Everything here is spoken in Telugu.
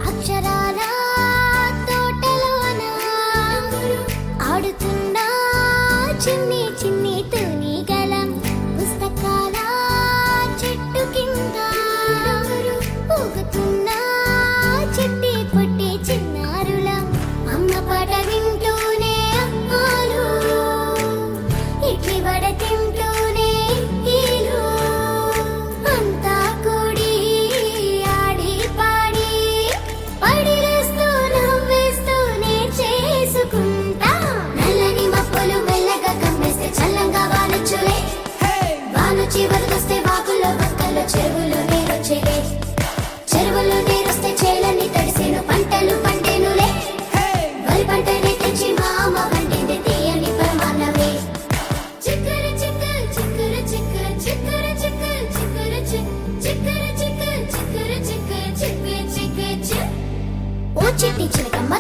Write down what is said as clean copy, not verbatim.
అక్షరాల తోటలోన ఆడుతున్న చిన్ని చిన్ని తూనిగలం పుస్తకాల చెట్టు కింద ఊగుతున్న చిట్టి పొట్టి చిన్నారులం అమ్మ పాట వింటూనే అమ్మాలు ఇడ్లీ వడ తింటూనే ఈలు అంతా కూడి ఆడి పాడి పడిలేస్తూ నవ్వేస్తూనే చేసుకుంటా నల్లని మప్పులు మెల్లగా కమ్మేస్తే చల్లంగా వానొచ్చులే వాను చివరికొస్తే వాగుల్లో బక్కల్లో చెరువులు నీరొచ్చేలే చెరువుల్లో నీరొస్తే చేలని తడిసేను పంటలు పండేనులే వరి పంటని తెచ్చి మా అమ్మ వండింది తీయని ప్రమాణమే చిక్కర చిక్క చిక్కర చిక్క చిక్కర చిక్క చిక్కర చిక్కర చిక్క చిక్కర చిక్క చిక్క చిక్క చిక్క ఓ చిట్టి చిలకమ్మ